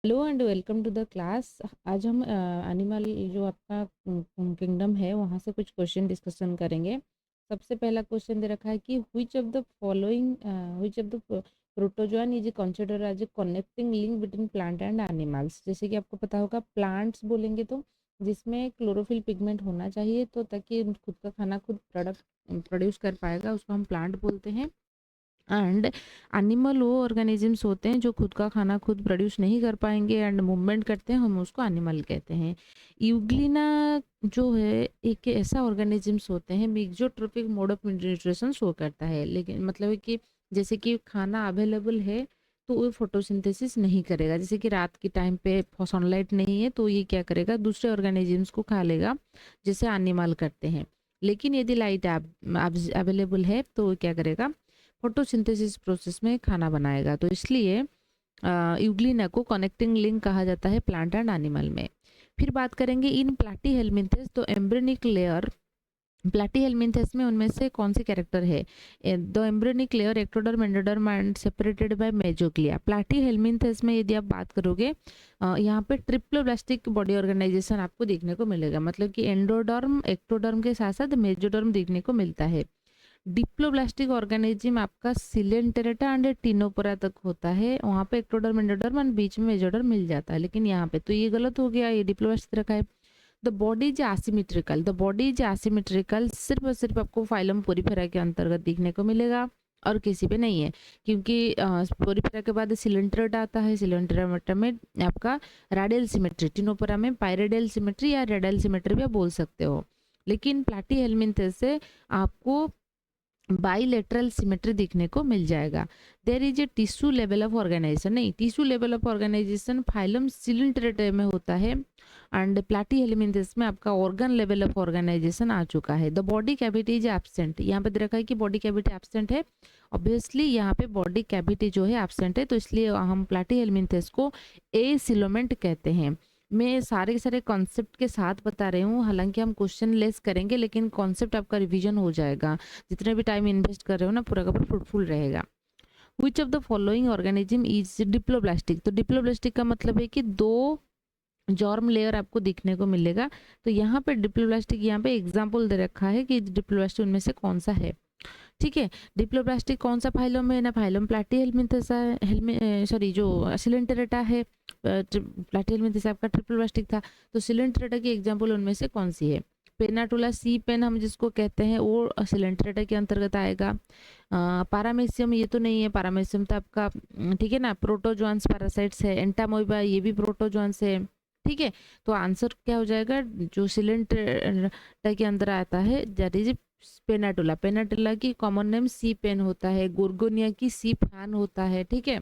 Hello and welcome to the class. आज हम animal जो आपका किंगडम है वहाँ से कुछ क्वेश्चन डिस्कशन करेंगे। सबसे पहला क्वेश्चन दे रखा है कि which of the following which of the protozoa is considered as a connecting link between plant and animals. जैसे कि आपको पता होगा प्लांट्स बोलेंगे तो जिसमें क्लोरोफिल पिगमेंट होना चाहिए, तो ताकि खुद का खाना खुद प्रोड्यूस कर पाएगा, उसको हम प्लांट बोलते हैं। एंड एनिमल वो ऑर्गेनिजम्स होते हैं जो खुद का खाना खुद प्रोड्यूस नहीं कर पाएंगे एंड मूवमेंट करते हैं, हम उसको एनिमल कहते हैं। यूग्लिना जो है एक ऐसा ऑर्गेनिजम्स होते हैं मिक्सोट्रोपिक मोड ऑफ न्यूट्रिशन शो करता है, लेकिन मतलब है कि जैसे कि खाना अवेलेबल है तो वो फोटोसिंथेसिस नहीं करेगा। जैसे कि रात के टाइम पे सनलाइट नहीं है तो ये क्या करेगा, दूसरे ऑर्गेनिजम्स को खा लेगा जैसे एनिमल करते हैं। लेकिन यदि लाइट अवेलेबल है तो वो क्या करेगा, फोटोसिंथेसिस प्रोसेस में खाना बनाएगा। तो इसलिए यूग्लिना को कनेक्टिंग लिंक कहा जाता है प्लांट एंड एनिमल में। फिर बात करेंगे इन प्लाटीहेल्मिन्थेस, तो एम्ब्रियोनिक लेयर प्लाटीहेल्मिन्थेस में उनमें से कौन से कैरेक्टर है। The embryonic layer ectoderm endoderm and separated by mesoglea. Platyhelminthes में यदि आप बात करोगे यहाँ पे ट्रिप्लोब्लास्टिक बॉडी ऑर्गेनाइजेशन आपको देखने को मिलेगा, मतलब कि एंडोडर्म एक्टोडर्म के साथ साथ मेजोडर्म देखने को मिलता है। डिप्लोब्लास्टिक ऑर्गेनिज्म आपका सिलेंटेरेटा एंड टिनोपोरा तक होता है, वहाँ पे एक्टोडर्म एंडोडर्म एंड बीच में मेजोडर्म मिल जाता है, लेकिन यहाँ पे तो ये गलत हो गया, ये डिप्लोब्लास्टिक रखा है। The body is asymmetrical, the body is asymmetrical सिर्फ और सिर्फ आपको फाइलम पोरीफेरा के अंतर्गत देखने को मिलेगा और किसी पे नहीं है, क्योंकि पोरीफेरा के बाद सिलेंट्रेटा आता है। सिलेंट्रेटा में आपका रेडियल सिमेट्री, टिनोपोरा में पायरेडियल सिमेट्री या रेडियल सिमेट्री भी आप बोल सकते हो। लेकिन प्लाटीहेल्मिन्थेस से आपको बाइलेटरल सिमेट्री देखने को मिल जाएगा। There is a tissue level of organization, नहीं, tissue level of organization phylum Coelenterata में होता है एंड प्लाटीहेल्मिन्थेस में आपका ऑर्गन लेवल ऑफ ऑर्गेनाइजेशन आ चुका है। The body cavity is absent, यहाँ पे दे रखा है कि बॉडी कैविटी एब्सेंट है। ऑब्वियसली यहाँ पे बॉडी कैविटी जो है एब्सेंट है, तो इसलिए हम प्लाटीहेल्मिन्थेस को एसिलोमेंट कहते हैं। मैं सारे के सारे कॉन्सेप्ट के साथ बता रही हूँ, हालांकि हम क्वेश्चन लेस करेंगे लेकिन कॉन्सेप्ट आपका रिवीजन हो जाएगा। जितने भी टाइम इन्वेस्ट कर रहे हो ना, पूरा का पूरा फ्रूटफुल रहेगा। Which of the following organism is diploblastic, तो डिप्लोब्लास्टिक का मतलब है कि दो जॉर्म लेयर आपको दिखने को मिलेगा। तो यहाँ पे डिप्लोब्लास्टिक, यहाँ पे एग्जाम्पल दे रखा है कि डिप्लोब्लास्टिक उनमें से कौन सा है। ठीक है, डिप्लोब्लास्टिक कौन सा फाइलम है ना, फाइलम प्लाटीहेल्मिन्थेस सॉरी जो सिलेंटेरेटा है। प्लाटीहेल्मिन्थेस आपका ट्रिप्लोब्लास्टिक था, तो सिलेंटेरेटा की एग्जांपल उनमें से कौन सी है। पेनाटुला सी पेन हम जिसको कहते हैं वो सिलेंटेरेटा के अंतर्गत आएगा। पारामेसियम ये तो नहीं है, पारामेसियम तो आपका ठीक है ना, प्रोटोजोआंस पैरासाइट्स है। एंटामोइबा ये भी प्रोटोजोआंस है। ठीक है, तो आंसर क्या हो जाएगा, जो सिलेंटेरेटा के अंदर आता है दैट इज पेनाटुला। पेनाटुला की कॉमन नेम सी पेन होता है, गोर्गोनिया की सी फैन होता है। ठीक है,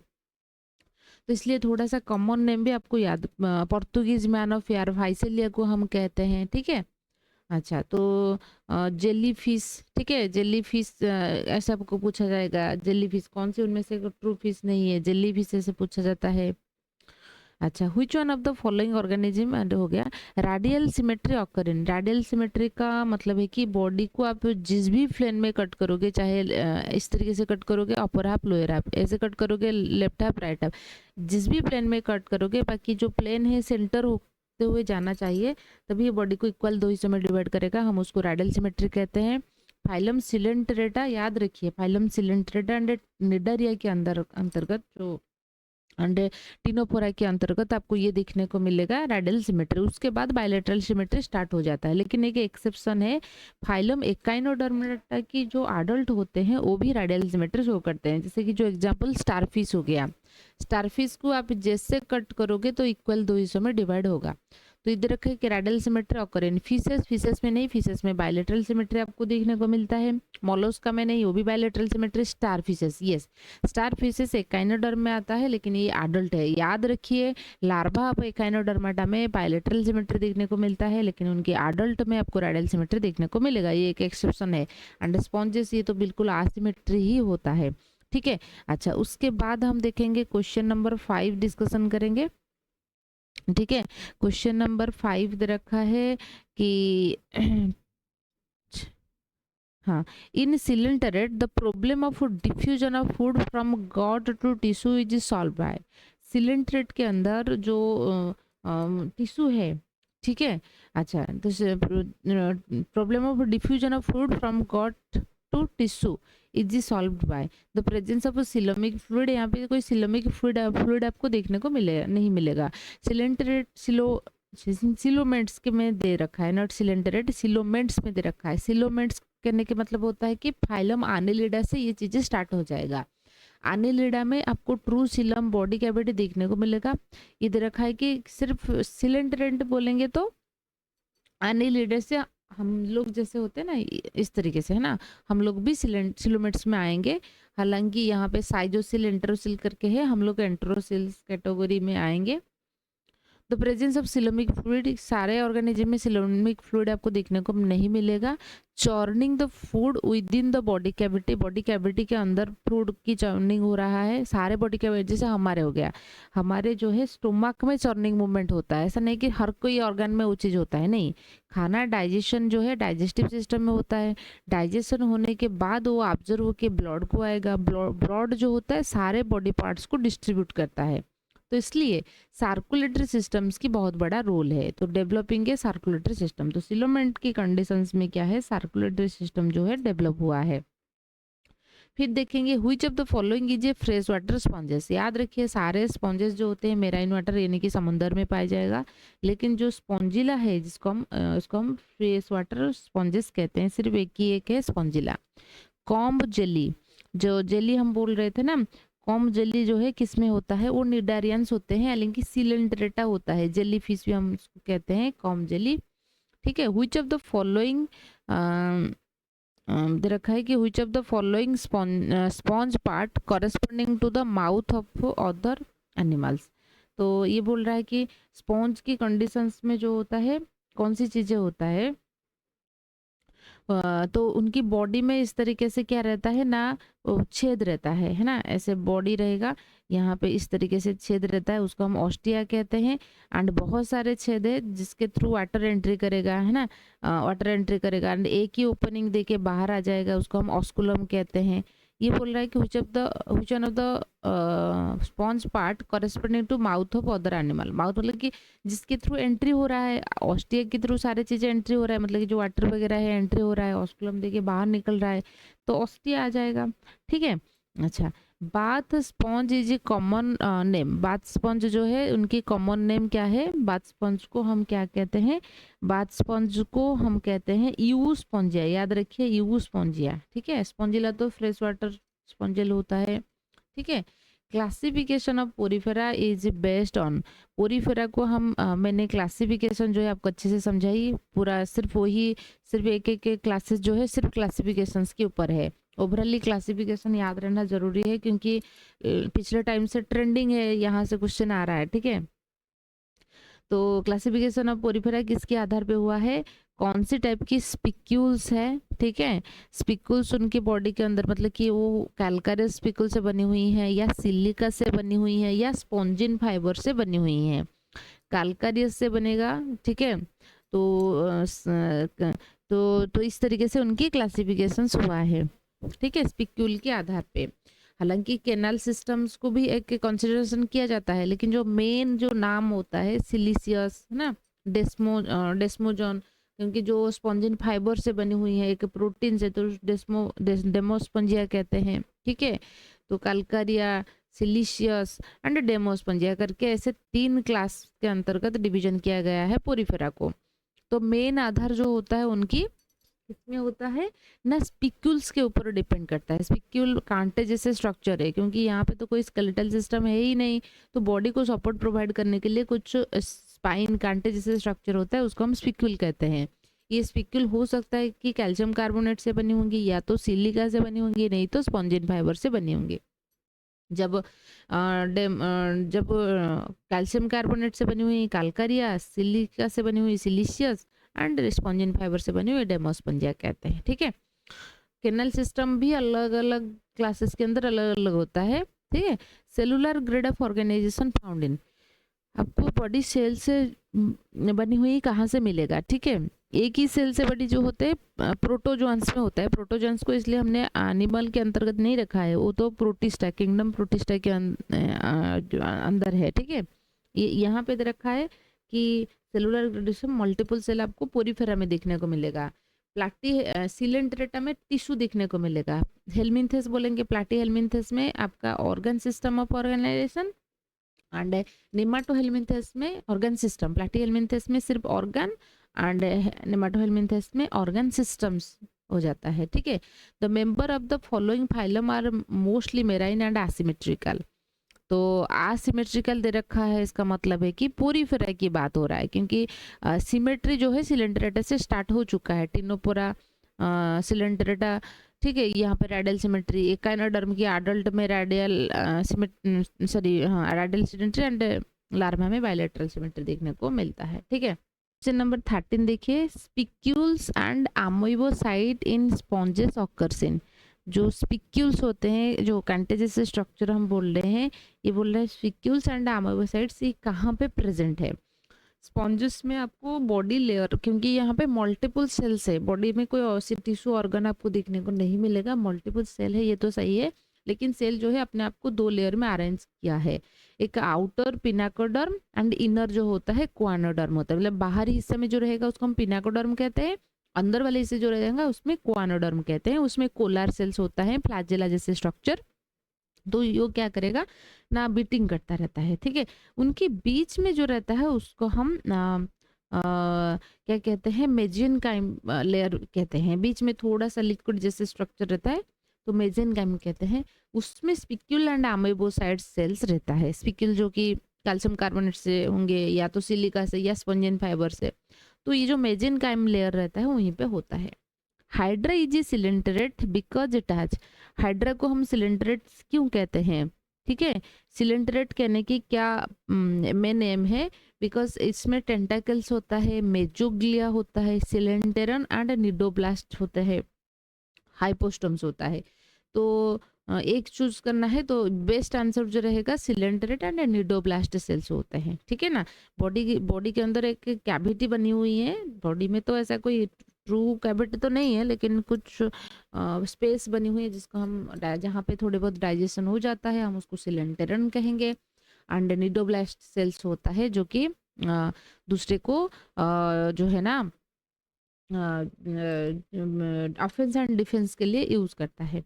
तो इसलिए थोड़ा सा कॉमन नेम भी आपको याद, पोर्तुगीज मैन ऑफ यार वाइसेलिया को हम कहते हैं। ठीक है, अच्छा, तो जेली फिश, ठीक है, जेली फिश ऐसा आपको पूछा जाएगा, जेली फिश कौन सी उनमें से ट्रू फिश नहीं है, जेली फिश ऐसे पूछा जाता है। अच्छा, which one of the following organism and हो गया। Radial symmetry occur in, radial symmetry का मतलब है कि बॉडी को आप जिस भी प्लेन में कट करोगे, चाहे इस तरीके से कट करोगे अपर हाफ लोअर हाफ, ऐसे कट करोगे लेफ्ट हाफ राइट हाफ, जिस भी प्लेन में कट करोगे, बाकी जो प्लेन है सेंटर होते हुए जाना चाहिए, तभी बॉडी को इक्वल दो हिस्सों में डिवाइड करेगा, हम उसको रेडियल सिमेट्री कहते हैं। फाइलम सिलेंट्रेटा याद रखिए, फाइलम सिलेंट्रेटा एंड निडरिया के अंतर्गत जो एंड टिनोपोरा के अंतर्गत आपको ये देखने को मिलेगा रेडियल सिमेट्री। उसके बाद बायलैटरल सिमेट्री स्टार्ट हो जाता है, लेकिन एक एक्सेप्शन है, फाइलम एकाइनोडर्मेटा की जो एडल्ट होते हैं वो भी रेडियल सिमेट्री शो करते हैं। जैसे कि जो एग्जांपल स्टारफिश हो गया, स्टारफिश को आप जैसे कट करोगे तो इक्वल दो हिस्सों में डिवाइड होगा। तो इधर रखे कि radial symmetry occur in fishes, fishes में नहीं, फिशेस में बायलैटरल सिमेट्री आपको देखने को मिलता है। मोलस्का में नहीं, वो भी bilateral symmetry. Starfishes, yes, starfishes echinoderm में आता है, लेकिन ये एडल्ट है, याद रखिए। लार्वा आप एकाइनोडर्माटा में बायलैटरल सिमेट्री देखने को मिलता है, लेकिन उनके एडल्ट में आपको रेडियल सिमेट्री देखने को मिलेगा, ये एक एक्सेप्शन है। एंड स्पॉन्जेस ये तो बिल्कुल आसिमेट्री ही होता है। ठीक है, अच्छा, उसके बाद हम देखेंगे क्वेश्चन नंबर 5 डिस्कशन करेंगे। ठीक है, क्वेश्चन नंबर 5 दे रखा है कि हाँ, in coelenterate the problem of diffusion of food from gut to tissue is solve by. Coelenterate के अंदर जो टिश्यू है, ठीक है। अच्छा, तो problem of diffusion of food from gut to tissue is solved by the presence of coelomic fluid. यहाँ पे कोई सिलोमिक फ्लूइड आपको देखने को मिलेगा नहीं मिलेगा। सिलेंट्रेट सिलोमेंट्स के में दे रखा है, नॉट सिलेंट्रेट, सिलोमेंट्स में दे रखा है। सिलोमेंट्स कहने के मतलब होता है कि फाइलम आनेलिडा से ये चीजें स्टार्ट हो जाएगा। आनेलिडा में आपको ट्रू सिलम बॉडी कैविटी देखने को मिलेगा। ये दे रखा है कि सिर्फ सिलेंट्रेट बोलेंगे तो आनेलिडा से हम लोग जैसे होते हैं ना इस तरीके से, है ना, हम लोग भी सिलोमेट्स में आएंगे। हालांकि यहाँ पे साइजोसिल एंट्रोसिल करके है, हम लोग एंट्रोसिल्स कैटेगरी में आएंगे। The presence of coelomic fluid, सारे ऑर्गेनिज्म में सिलोमिक फ्लूइड आपको देखने को नहीं मिलेगा। Churning the food within the body cavity, body cavity के अंदर फूड की चॉर्निंग हो रहा है। सारे बॉडी कैविटी जैसे हमारे हो गया, हमारे जो है स्टोमक में चॉर्निंग मूवमेंट होता है। ऐसा नहीं कि हर कोई ऑर्गन में वो चीज़ होता है, नहीं। खाना डाइजेशन जो है डाइजेस्टिव सिस्टम में होता है। डाइजेशन होने के बाद वो ऑब्जर्व होकर ब्लड को आएगा। ब्लड जो होता है सारे बॉडी पार्ट्स को डिस्ट्रीब्यूट करता है। तो इसलिए सर्कुलेटरी सिस्टम्स की बहुत बड़ा रोल है। तो डेवलपिंग ए सर्कुलेटरी सिस्टम, तो सिलोमेंट की कंडीशंस में क्या है, सर्कुलेटरी सिस्टम जो है डेवलप हुआ है। फिर देखेंगे which of the following is A fresh water sponges. याद रखिए सारे स्पॉन्जेस जो होते हैं मेराइन वाटर यानी कि समुद्र में पाया जाएगा, लेकिन जो स्पॉन्जिला है जिसको हम फ्रेश वाटर स्पॉन्जेस कहते हैं, सिर्फ एक ही एक है स्पॉन्जिला। कॉम्ब जेली, जो जेली हम बोल रहे थे ना, कॉम्ब जेली जो है किस में होता है, वो निडारियंस होते हैं, हालांकि सिलेंड्रेटा होता है। जेली फिश भी हम उसको कहते हैं कॉम्ब जेली, ठीक है। व्हिच ऑफ द फॉलोइंग दे रखा है कि which of the following sponge part corresponding to the mouth of other animals. तो ये बोल रहा है कि स्पॉन्ज की कंडीशंस में जो होता है कौन सी चीजें होता है, तो उनकी बॉडी में इस तरीके से क्या रहता है ना, छेद रहता है ना, ऐसे बॉडी रहेगा, यहाँ पे इस तरीके से छेद रहता है, उसको हम ऑस्टिया कहते हैं। एंड बहुत सारे छेद है जिसके थ्रू वाटर एंट्री करेगा, है ना, वाटर एंट्री करेगा एंड एक ही ओपनिंग देके बाहर आ जाएगा, उसको हम ऑस्कुलम कहते हैं। ये बोल रहा है कि which one of the sponge part corresponding to mouth of other animal. Mouth मतलब कि जिसके थ्रू एंट्री हो रहा है, ऑस्टिया के थ्रू सारी चीजें एंट्री हो रहा है, मतलब कि जो वाटर वगैरह है एंट्री हो रहा है, ऑस्कुलम देखिए बाहर निकल रहा है, तो ऑस्टिया आ जाएगा, ठीक है। अच्छा, bath sponge is a common name. Bath sponge जो है उनकी कॉमन नेम क्या है, बाथ स्पॉन्ज को हम क्या कहते हैं, बाथ स्पॉन्ज को हम कहते हैं यू स्पॉन्जिया। याद रखिए यू स्पॉन्जिया, ठीक है। स्पॉन्जिला तो फ्रेश वाटर स्पॉन्जिल होता है, ठीक है। Classification of Porifera is based on, Porifera को हम मैंने क्लासिफिकेशन जो है आपको अच्छे से समझाई, पूरा सिर्फ वही सिर्फ एक एक क्लासेस जो है सिर्फ क्लासिफिकेशंस के ऊपर है। ओवरऑली क्लासिफिकेशन याद रहना जरूरी है क्योंकि पिछले टाइम से ट्रेंडिंग है, यहाँ से क्वेश्चन आ रहा है, ठीक है। तो क्लासिफिकेशन ऑफ पोरीफेरा किसके आधार पे हुआ है, कौन सी टाइप की स्पिक्यूल्स है, ठीक है। स्पिक्यूल्स उनकी बॉडी के अंदर मतलब कि वो कैलकारियस स्पिक्यूल से बनी हुई है या सिलिका से बनी हुई है या स्पॉन्जिन फाइबर से बनी हुई है। कैलकारियस से बनेगा, ठीक है। तो इस तरीके से उनकी क्लासिफिकेशंस हुआ है, ठीक है, स्पिक्यूल के आधार पे। हालांकि कैनाल सिस्टम्स को भी एक कंसिडरेशन किया जाता है, लेकिन जो मेन जो नाम होता है सिलिशियस, है ना, डेस्मोजॉन, क्योंकि जो स्पॉन्जिन फाइबर से बनी हुई है एक प्रोटीन से, तो डेमोस्पंजिया कहते हैं, ठीक है। तो कैलकारिया, सिलिशियस एंड डेमोस्पंजिया करके ऐसे 3 क्लास के अंतर्गत डिवीजन किया गया है पोरीफेरा को। तो मेन आधार जो होता है उनकी किसमें होता है ना, स्पिक्यूल्स के ऊपर डिपेंड करता है। स्पिक्यूल कांटे जैसे स्ट्रक्चर है, क्योंकि यहाँ पे तो कोई स्केलेटल सिस्टम है ही नहीं, तो बॉडी को सपोर्ट प्रोवाइड करने के लिए कुछ स्पाइन कांटे जैसे स्ट्रक्चर होता है, उसको हम स्पिक्यूल कहते हैं। ये स्पिक्यूल हो सकता है कि कैल्शियम कार्बोनेट से बनी होंगी, या तो सिलिका से बनी होंगी, नहीं तो स्पॉन्जिन फाइबर से बनी होंगी। जब कैल्शियम कार्बोनेट से बनी हुई कैलकारिया, सिलिका से बनी हुई सिलिशियस एंड स्पॉन्जिन फाइबर से बनी हुई डेमोस्पंजिया कहते हैं, ठीक है। कैनल सिस्टम भी अलग अलग क्लासेस के अंदर अलग अलग होता है, ठीक है। Cellular grade of organization found in, आपको बॉडी सेल से बनी हुई कहाँ से मिलेगा, ठीक है। एक ही सेल से बड़ी जो होते हैं प्रोटोजोन्स में होता है। प्रोटोजोन्स को इसलिए हमने एनिमल के अंतर्गत नहीं रखा है, वो तो प्रोटिस्टा, किंगडम प्रोटिस्टा के जो अंदर है, ठीक है। ये यहाँ पे दे रखा है कि सेलुलर रिप्रोडक्शन मल्टीपल सेल आपको पोरीफेरा में देखने को मिलेगा। प्लाटी सिलेंट्रेटा में टिश्यू देखने को मिलेगा। हेलमिंथेस बोलेंगे, प्लाटी हेलमिंथेस में आपका organ system of organization, and Nematohelminthes में ऑर्गन सिस्टम, प्लैटीहेलमिंथेस में सिर्फ ऑर्गन, एंड नेमाटोहेलमिंथेस में ऑर्गन सिस्टम्स हो जाता है, ठीक है। The member of the following phylum are mostly marine and asymmetrical. तो एसिमेट्रिकल दे रखा है, इसका मतलब है कि पोरीफेरा की बात हो रहा है, क्योंकि सिमेट्री जो है सिलेंट्रेटा से स्टार्ट हो चुका है। टिनोपोरा, सिलेंट्रेटा, ठीक है। यहाँ पे रेडियल सिमेट्री, एकाइनोडर्म की एडल्ट में रेडियल सॉरी हाँ रेडियल सिमेट्री, एंड लार्वा में बायलैटरल सिमेट्री देखने को मिलता है, ठीक है। क्वेश्चन नंबर 13 देखिए, spicules and amoebocyte in sponges occurs in. जो स्पिक्यूल्स होते हैं, जो कैंटेजेस स्ट्रक्चर हम बोल रहे हैं, ये बोल रहे हैं स्पिक्यूल्स एंड अमोइबोसाइट्स ये कहाँ पे प्रेजेंट है। स्पॉन्जेस में आपको बॉडी लेयर, क्योंकि यहाँ पे मल्टीपल सेल्स है, बॉडी में कोई और टिश्यू ऑर्गन आपको देखने को नहीं मिलेगा, मल्टीपल सेल है, ये तो सही है, लेकिन सेल जो है अपने आप को दो लेयर में अरेंज किया है। एक आउटर पिनाकोडर्म एंड इनर जो होता है क्वानोडर्म होता है, मतलब बाहरी हिस्से में जो रहेगा उसको हम पिनाकोडर्म कहते हैं, अंदर वाले हिस्से जो रहेगा उसमें क्वानोडर्म कहते हैं। उसमें कोलार सेल्स होता है, फ्लैजेला जैसे स्ट्रक्चर, तो ये क्या करेगा ना, बीटिंग करता रहता है, ठीक है। उनके बीच में जो रहता है उसको हम क्या कहते हैं, मेजेनकाइम लेयर कहते हैं। बीच में थोड़ा सा लिक्विड जैसे स्ट्रक्चर रहता है, तो मेजेनकाइम कहते हैं। उसमें स्पिक्यूल एंड अमीबोसाइड सेल्स रहता है। स्पिक्यूल जो कि कैल्शियम कार्बोनेट से होंगे, या तो सिलिका से, या स्पंजन फाइबर से। तो ये जो मेजेनकाइम लेयर रहता है वहीं पे होता है। Hydra is a coelenterate because it has, Hydra को हम सिलेंडरेट क्यों कहते हैं, ठीक है। सिलेंडरेट कहने की क्या मेन एम है, बिकॉज इसमें टेंटाकल्स होता है, मेजोग्लिया होता है, सिलेंटेरन एंड निडोब्लास्ट होता है, हाइपोस्टम्स होता है। तो एक चूज करना है तो बेस्ट आंसर जो रहेगा सिलेंडरेट एंड निडोब्लास्ट सेल्स होते हैं, ठीक है ना। बॉडी के अंदर एक कैविटी बनी हुई है, बॉडी में तो ऐसा कोई ट्रू कैविटी तो नहीं है, लेकिन कुछ स्पेस बनी हुई है जिसको हम जहाँ पे थोड़े बहुत डाइजेशन हो जाता है, हम उसको सिलेंटेरन कहेंगे। एंड निडोब्लास्ट सेल्स होता है जो कि दूसरे को जो है ना ऑफेंस एंड डिफेंस के लिए यूज करता है।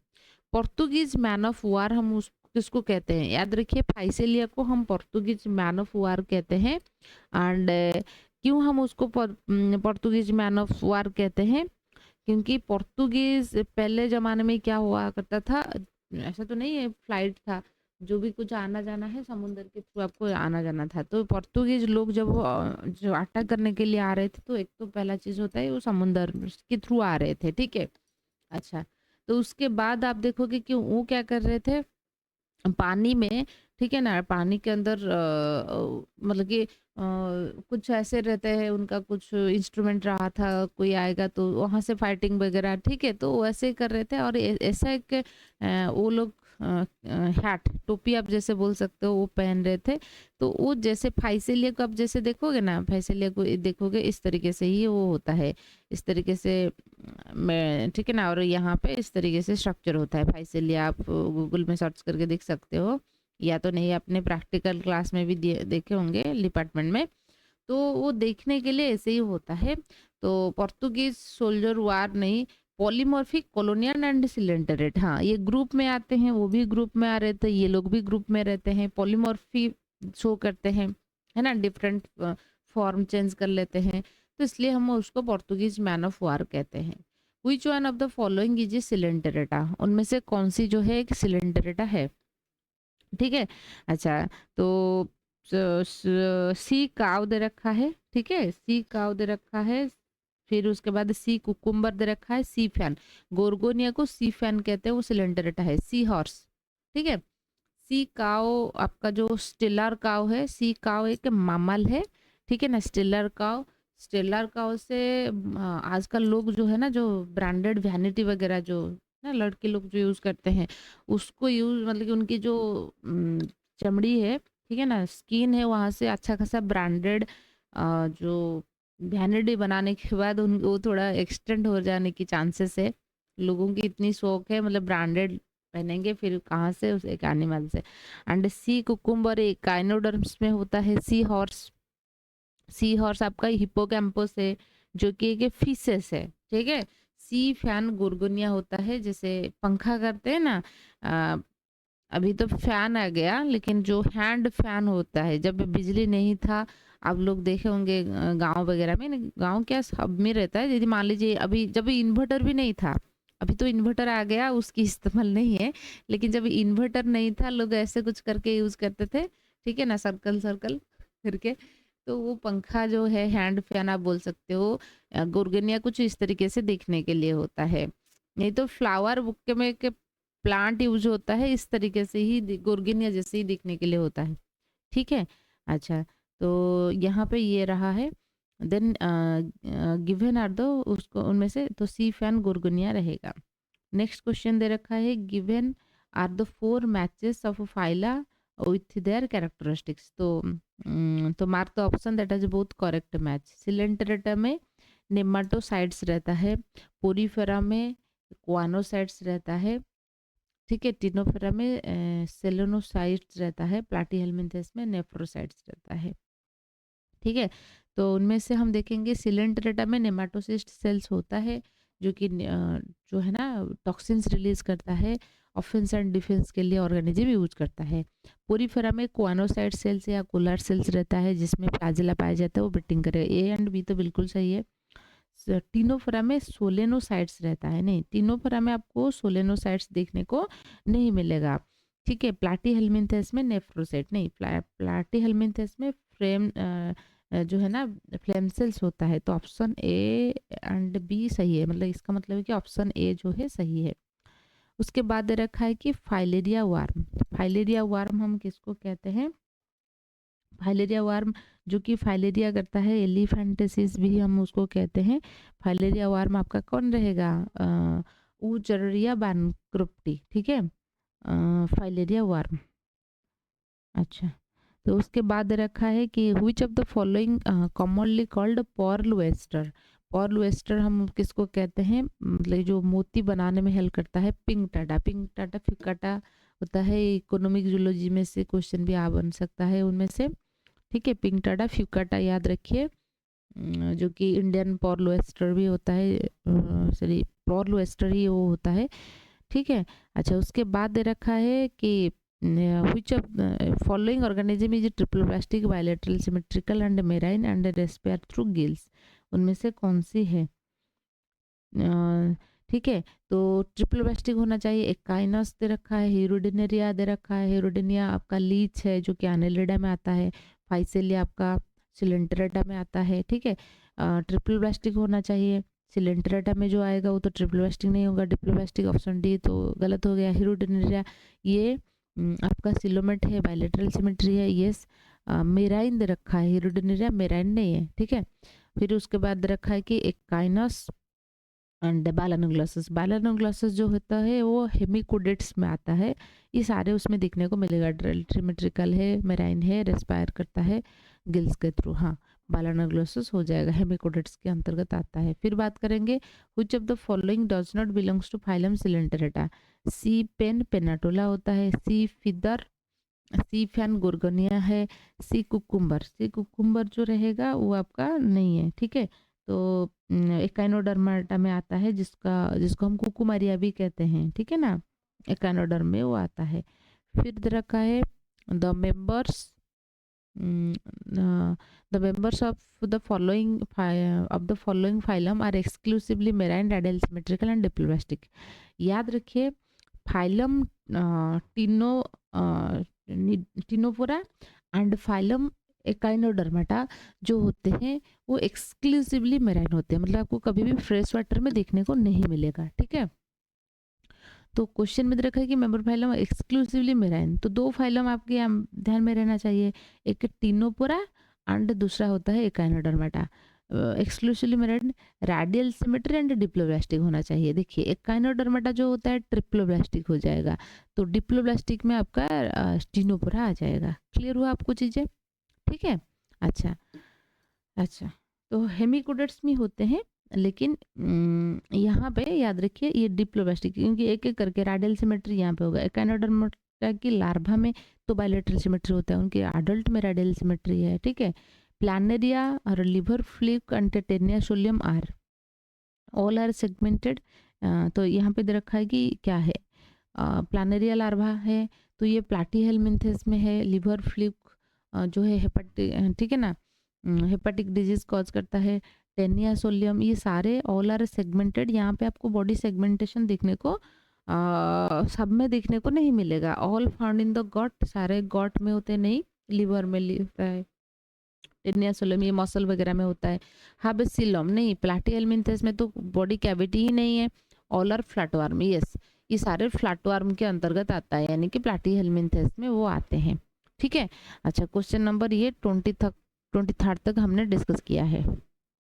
पोर्तुगीज मैन ऑफ वार हम उस किसको कहते हैं, याद रखिए फाइसेलिया को हम पोर्तुगीज मैन ऑफ वार कहते हैं। एंड क्यों हम उसको पोर्तुगीज मैन ऑफ वार कहते हैं, क्योंकि पोर्तुगीज पहले जमाने में क्या हुआ करता था, ऐसा तो नहीं है फ्लाइट था, जो भी कुछ आना जाना है समुद्र के थ्रू आपको आना जाना था। तो पोर्तुगीज लोग जब जो अटैक करने के लिए आ रहे थे, तो एक तो पहला चीज होता है वो समुद्र के थ्रू आ रहे थे, ठीक है। अच्छा, तो उसके बाद आप देखोगे कि वो क्या कर रहे थे पानी में, ठीक है ना। पानी के अंदर मतलब कि कुछ ऐसे रहते हैं, उनका कुछ इंस्ट्रूमेंट रहा था, कोई आएगा तो वहां से फाइटिंग वगैरह, ठीक है। तो वैसे कर रहे थे, और ऐसा एक वो लोग हैट, टोपी आप जैसे बोल सकते हो, वो पहन रहे थे। तो वो जैसे फाइसेलिया को आप जैसे देखोगे ना, फाइसेलिया को देखोगे इस तरीके से ही वो होता है, इस तरीके से मैं, ठीक है ना। और यहाँ पे इस तरीके से स्ट्रक्चर होता है फाइसेलिया, आप गूगल में सर्च करके देख सकते हो, या तो नहीं अपने प्रैक्टिकल क्लास में भी देखे होंगे डिपार्टमेंट में। तो वो देखने के लिए ऐसे ही होता है। तो पोर्तुगीज सोल्जर वार नहीं, पॉलीमॉर्फिक कॉलोनियल एंड सिलेंडरेट, हाँ ये ग्रुप में आते हैं, वो भी ग्रुप में आ रहे थे, ये लोग भी ग्रुप में रहते हैं। पॉलीमॉर्फी शो करते हैं, है ना, डिफरेंट फॉर्म चेंज कर लेते हैं, तो इसलिए हम उसको पोर्तुगीज मैन ऑफ वार कहते हैं। Which one of the following is a Coelenterata, उनमें से कौन सी जो है एक सिलेंडरेटा है, ठीक है। अच्छा, तो सी काव दे रखा है, ठीक है, सी काव दे रखा है। फिर उसके बाद सी कुकुम्बर दे रखा है, सी फैन, गोरगोनिया को सी फैन कहते हैं, वो सिलेंडरेटा है। सी हॉर्स, ठीक है। सी काव आपका जो स्टिलर काव है, सी काव एक मामल है, ठीक है ना। स्टिलर काव, स्टिलर काव से आजकल लोग जो है ना, जो ब्रांडेड वैनिटी वगैरह जो ना लड़के लोग जो यूज करते हैं, उसको यूज मतलब कि उनकी जो चमड़ी है, ठीक है ना, स्किन है, वहां से अच्छा खासा ब्रांडेड जो वैनिटी बनाने के बाद उन वो थोड़ा एक्सटेंड हो जाने की चांसेस है। लोगों की इतनी शौक है, मतलब ब्रांडेड पहनेंगे, फिर कहाँ से, उस एक एनिमल से। एंड सी कुकुम्बर एक काइनोडर्म्स में होता है। सी हॉर्स, सी हॉर्स आपका हिप्पोकैम्पस है, जो कि एक फिशेस है, ठीक है। सी फैन गोर्गोनिया होता है, जैसे पंखा करते हैं ना, अभी तो फैन आ गया, लेकिन जो हैंड फैन होता है, जब बिजली नहीं था, आप लोग देखे होंगे गांव वगैरह में, गांव क्या सब में रहता है, यदि मान लीजिए अभी जब इन्वर्टर भी नहीं था, अभी तो इन्वर्टर आ गया, उसकी इस्तेमाल नहीं है, लेकिन जब इन्वर्टर नहीं था, लोग ऐसे कुछ करके यूज करते थे, ठीक है ना, सर्कल सर्कल करके। तो वो पंखा जो है, हैंड फैन आप बोल सकते हो। गोर्गेनिया कुछ इस तरीके से देखने के लिए होता है। नहीं तो फ्लावर बुके में के प्लांट यूज होता है, इस तरीके से ही गोर्गेनिया जैसे ही दिखने के लिए होता है, ठीक है। अच्छा, तो यहाँ पे ये रहा है। देन गिवन आर दो, उसको उनमें से तो सी फैन गोर्गोनिया रहेगा। नेक्स्ट क्वेश्चन दे रखा है, given are the 4 matches of phyla with their characteristics. तो mark the option that is both correct match. Coelenterata में नेमाटोसाइड्स रहता है, पोरीफेरा में क्वानोसाइड्स रहता है, ठीक है। टिनोफेरा में सेलेनोसाइट्स रहता है, प्लाटीहेल्मिन्थेस में नेफ्रोसाइट्स रहता है, ठीक है। तो उनमें से हम देखेंगे सिलेंट्रेटा में नेमाटोसिस्ट सेल्स होता है, जो कि जो है ना टॉक्सिन्स रिलीज करता है, ऑफेंस एंड डिफेंस के लिए ऑर्गेनिज्म यूज करता है। पोरीफेरा में क्वानोसाइट सेल्स या कोलर सेल्स रहता है, जिसमें फ्लैजेला पाया जाता है, वो बिटिंग करेगा। ए एंड बी तो बिल्कुल सही है। टिनोफेरा में सोलेनोसाइट्स रहता है, नहीं, टिनोफेरा में आपको सोलेनोसाइट्स देखने को नहीं मिलेगा, ठीक है। प्लाटी हेलमिन्थेस में नेफ्रोसाइट नहीं, प्लाटी हेलमिन्थेस में फ्रेम जो है ना फ्लेम सेल्स होता है। तो ऑप्शन ए एंड बी सही है, मतलब इसका मतलब है कि ऑप्शन ए जो है सही है। उसके बाद दे रखा है कि फाइलेरिया वार्म। फाइलेरिया वार्म हम किसको कहते हैं? फाइलेरिया वार्म जो कि फाइलेरिया करता है, एलिफेंटेसिस भी हम उसको कहते हैं। फाइलेरिया वार्म आपका कौन रहेगा? ऊचरिया बैंक्रुप्टी, ठीक है, फाइलेरिया वार्म। अच्छा, तो उसके बाद रखा है कि which of the following commonly called pearl oyster. Pearl oyster हम किसको कहते हैं? मतलब जो मोती बनाने में हेल्प करता है, पिंक टाटा। पिंक टाटा फिकाटा होता है, इकोनॉमिक जूलॉजी में से क्वेश्चन भी आ बन सकता है उनमें से, ठीक है। पिंक टाटा फ्यूकाटा याद रखिए, जो कि इंडियन पॉर्लोएस्टर भी होता है, सॉरी पॉर्लोएस्टर ही वो होता है, ठीक है। अच्छा, उसके बाद दे रखा है कि which of following organism is triple plastic, bilateral symmetrical and marine and respire through gills. उनमें से कौन सी है? ठीक है, तो ट्रिपल प्लास्टिक होना चाहिए। एक काइनस दे रखा है, हेरोडिनेरिया दे रखा है, हेरोडिनिया आपका लीच है जो कि एनेलिडा में आता है, फाइसेलिया आपका सिलेंट्रेटा में आता है, ठीक है। ट्रिपल प्लास्टिक होना चाहिए। सिलेंट्रेटा में जो आएगा वो तो ट्रिपल प्लास्टिक नहीं होगा, ट्रिपल प्लास्टिक ऑप्शन डी तो गलत हो गया। हेरोडिनेरिया ये आपका सिलोमेट है, बायलेटरल सिमेट्री है, यस। मेराइन दे रखा है, हेरोडिनेरिया मेराइन नहीं है, ठीक है। फिर उसके बाद दे रखा है कि एक काइनस एंड बालानोग्लोसस। बालानोग्लोसस जो होता है वो हेमिकोडेट्स में आता है, ये सारे उसमें देखने को मिलेगा। ट्रिमेट्रिकल है, मेराइन है, रेस्पायर करता है गिल्स के थ्रू, हाँ, बालानोग्लोसस हो जाएगा, हेमिकोडेट्स के अंतर्गत आता है। फिर बात करेंगे which of the following does not belongs to phylum Coelenterata. Sea pen Pennatula होता है, सी फिदर, सी फैन गोर्गोनिया है, सी कुकुम्बर। सी कुकुम्बर जो रहेगा वो आपका नहीं है, ठीक है। तो एकाइनोडर्माटा में आता है, जिसको हम कुकुमारिया भी कहते हैं, ठीक है ना, एकाइनोडर्म में वो आता है। फिर दे रखा है the members of the following phylum are exclusively marine, radial symmetrical and diploblastic. याद रखिए, phylum cteno Ctenophora and phylum Echinodermata जो होते हैं वो एक्सक्लूसिवली मेराइन होते हैं, मतलब आपको कभी भी फ्रेश वाटर में देखने को नहीं मिलेगा, ठीक है। तो क्वेश्चन में दे रखा है कि मेंबर फाइलम एक्सक्लूसिवली मेराइन, तो दो फाइलम आपके ध्यान में रहना चाहिए, एक टिनोपोरा एंड दूसरा होता है Echinodermata. Exclusively marine, radial symmetry and diploblastic होना चाहिए। देखिए एकाइनोडर्माटा जो होता है ट्रिप्लोब्लास्टिक हो जाएगा, तो डिप्लोब्लास्टिक में आपका टिनोपोरा आ जाएगा। क्लियर हुआ आपको चीज़ें? ठीक है, अच्छा अच्छा, तो हेमिकोडेट्स में होते हैं, लेकिन यहाँ पे याद रखिए ये डिप्लोब्लास्टिक, क्योंकि एक एक करके रेडियल सिमेट्री यहाँ पे होगा। एकाइनोडर्मेटा की लार्वा में तो बायलेटरल सिमेट्री होता है, उनके अडल्ट में रेडियल सिमेट्री है, ठीक है। प्लानेरिया और liver fluke and taenia solium are all are segmented. तो यहाँ पे दे रखा है कि क्या है, प्लानेरिया लार्वा है तो ये प्लाटीहेलमिन्थेस में है। लिवर फ्लिक जो है हेपाटिक, ठीक है ना, हेपाटिक डिजीज कॉज करता है। टेनिया सोलियम, ये सारे ऑल आर सेगमेंटेड। यहाँ पे आपको बॉडी सेगमेंटेशन देखने को सब में देखने को नहीं मिलेगा। All found in the got, सारे गॉट में होते नहीं, लिवर में होता है। टेनिया सोलियम ये मसल वगैरह में होता है। हाबेसिलम नहीं, प्लाटीहेलमिन्थेस में तो बॉडी कैविटी ही नहीं है। ऑल आर फ्लैटवर्म, यस, ये सारे फ्लैटवर्म के अंतर्गत आता है, यानी कि प्लाटीहेलमिन्थेस में वो आते हैं, ठीक है। अच्छा, क्वेश्चन नंबर ये 23 तक हमने डिस्कस किया है।